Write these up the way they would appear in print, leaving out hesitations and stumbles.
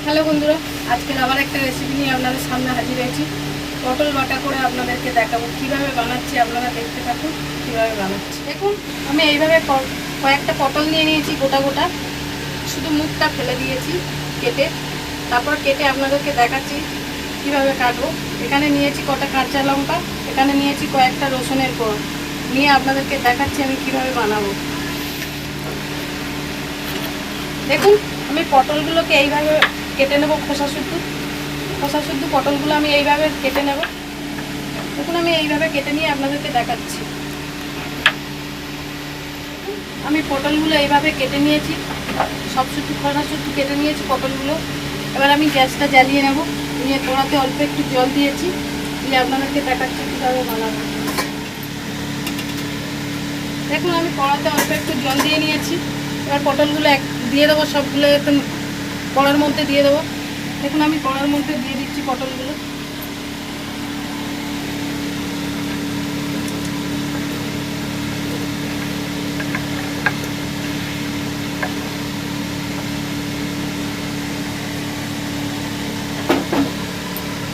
Hello বন্ধুরা, আজকের আবার একটা রেসিপি নিয়ে আপনাদের সামনে হাজির হয়েছি। পটল বাটা করে আপনাদেরকে দেখাবো কীভাবে বানাচ্ছি। আপনারা দেখতে থাকুন কীভাবে বানাচ্ছি। দেখুন, আমি এইভাবে কয়েকটা পটল নিয়ে নিয়েছি গোটা গোটা, শুধু মুখটা ফেলে দিয়েছি কেটে। তারপর কেটে আপনাদেরকে দেখাচ্ছি কীভাবে কাটবো। এখানে নিয়েছি কটা কাঁচা লঙ্কা, এখানে নিয়েছি কয়েকটা রসুনের কোয়া, নিয়ে আপনাদেরকে দেখাচ্ছি আমি কীভাবে বানাবো। দেখুন, আমি পটলগুলোকে এইভাবে কেটে নেব। খোসা শুদ্ধ পটলগুলো আমি এইভাবে কেটে নেব। দেখুন, আমি এইভাবে কেটে নিয়ে আপনাদেরকে দেখাচ্ছি। আমি পটলগুলো এইভাবে কেটে নিয়েছি, সব খোসা শুদ্ধ কেটে নিয়েছি পটলগুলো। এবার আমি গ্যাসটা জ্বালিয়ে নেব, নিয়ে কড়াতে অল্প একটু জল দিয়েছি, দিয়ে আপনাদেরকে দেখাচ্ছি কীভাবে বানাবো। দেখুন, আমি কড়াতে অল্প একটু জল দিয়ে নিয়েছি। এবার পটলগুলো দিয়ে দেবো, সবগুলো একদম কড়ার মধ্যে দিয়ে দেবো। দেখুন, আমি কড়ার মধ্যে দিয়ে দিচ্ছি পটলগুলো।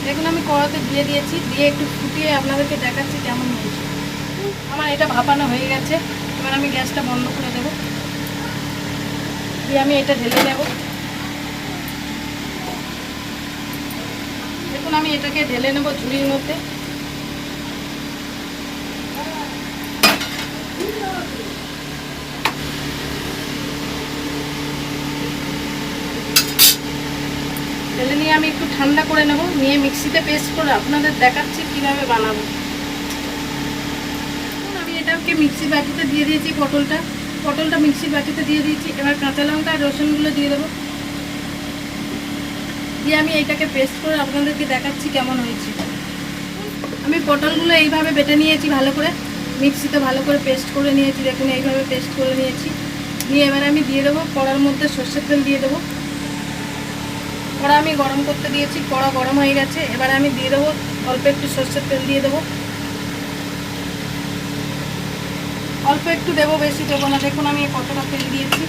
দেখুন, আমি কড়াতে দিয়ে দিয়েছি, দিয়ে একটু ফুটিয়ে আপনাদেরকে দেখাচ্ছি কেমন হয়েছে। আমার এটা ভাপানো হয়ে গেছে। এবার আমি গ্যাসটা বন্ধ করে দেবো, দিয়ে আমি এটা ঢেলে নেব। দেখুন, আমি এটাকে ঢেলে নেব ঝুড়ির মধ্যে। ঢেলে নিয়ে আমি একটু ঠান্ডা করে নেব, নিয়ে মিক্সিতে পেস্ট করে আপনাদের দেখাচ্ছি কীভাবে বানাবো। আমি এটাকে মিক্সির বাটিতে দিয়ে দিয়েছি, পটলটা মিক্সির বাটিতে দিয়ে দিয়েছি। এবার কাঁচা লঙ্কা আর রসুনগুলো দিয়ে দেবো, দিয়ে আমি এইটাকে পেস্ট করে আপনাদেরকে দেখাচ্ছি কেমন হয়েছে। আমি পটলগুলো এইভাবে বেটে নিয়েছি, ভালো করে মিক্সিতে ভালো করে পেস্ট করে নিয়েছি। দেখুন, এইভাবে পেস্ট করে নিয়েছি। নিয়ে এবার আমি দিয়ে দেবো কড়ার মধ্যে সর্ষের তেল দিয়ে দেবো। কড়া আমি গরম করতে দিয়েছি, কড়া গরম হয়ে গেছে। এবার আমি দিয়ে দেবো অল্প একটু সর্ষের তেল দিয়ে দেবো। অল্প একটু দেবো, বেশি দেবো না। দেখুন, আমি কতটা তেল দিয়েছি,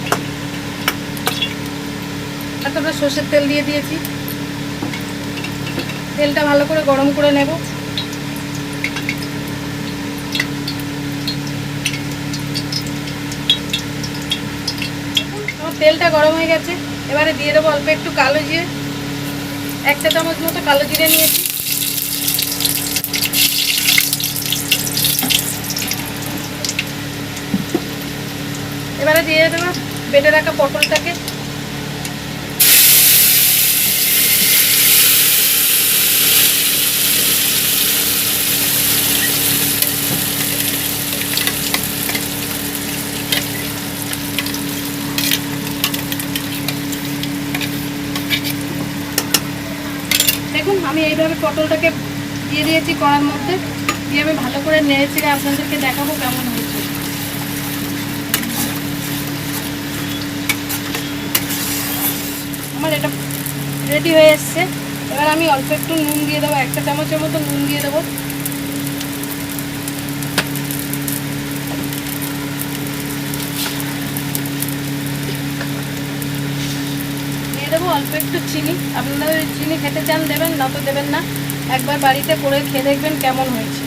এতটা সর্ষের তেল দিয়ে দিয়েছি। তেলটা ভালো করে গরম করে নেব। আমার তেলটা গরম হয়ে গেছে। এবারে দিয়ে দেবো অল্প একটু কালো জিরে, 1 চা চামচ মতো কালো জিরে নিয়েছি। এবারে দিয়ে দেবো বেটে রাখা পটলটাকে। দেখুন, আমি এইভাবে পটলটাকে দিয়ে দিয়েছি কড়ার মধ্যে, দিয়ে আমি ভালো করে নেড়ে চেড়ে আপনাদেরকে দেখাবো কেমন হয়েছে। আমার এটা রেডি হয়ে এসছে। এবার আমি অল্প একটু নুন দিয়ে দেবো, 1 চা চামচের মতো নুন দিয়ে দেবো। দিয়ে দেবো অল্প একটু চিনি। আপনারা যদি চিনি খেতে চান দেবেন, না তো দেবেন না। একবার বাড়িতে করে খেয়ে দেখবেন কেমন হয়েছে।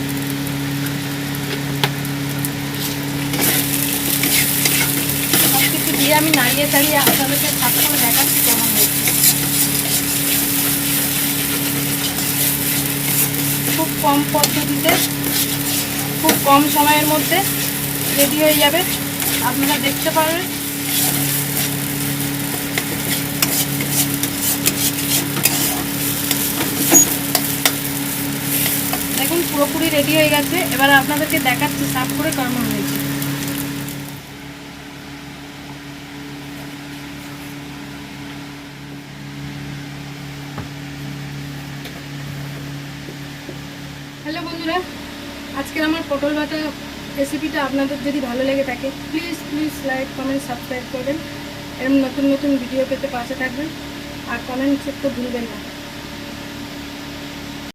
সব কিছু দিয়ে আমি নাড়িয়ে চাড়িয়ে আপনাদেরকে ভাগ করে দেখাচ্ছি কেমন হয়েছে। খুব কম পদ্ধতিতে, খুব কম সময়ের মধ্যে রেডি হয়ে যাবে, আপনারা দেখতে পারবেন। দেখুন, পুরোপুরি রেডি হয়ে গেছে। এবার আপনাদেরকে দেখাচ্ছি সার্ভ করে কেমন হয়েছে। হ্যালো বন্ধুরা, আজকের আমার পটল বাটা রেসিপিটা আপনাদের যদি ভালো লেগে থাকে প্লিজ লাইক, কমেন্ট, সাবস্ক্রাইব করবেন। এরকম নতুন নতুন ভিডিও পেতে পাশে থাকবেন, আর কমেন্ট করতে ভুলবেন না।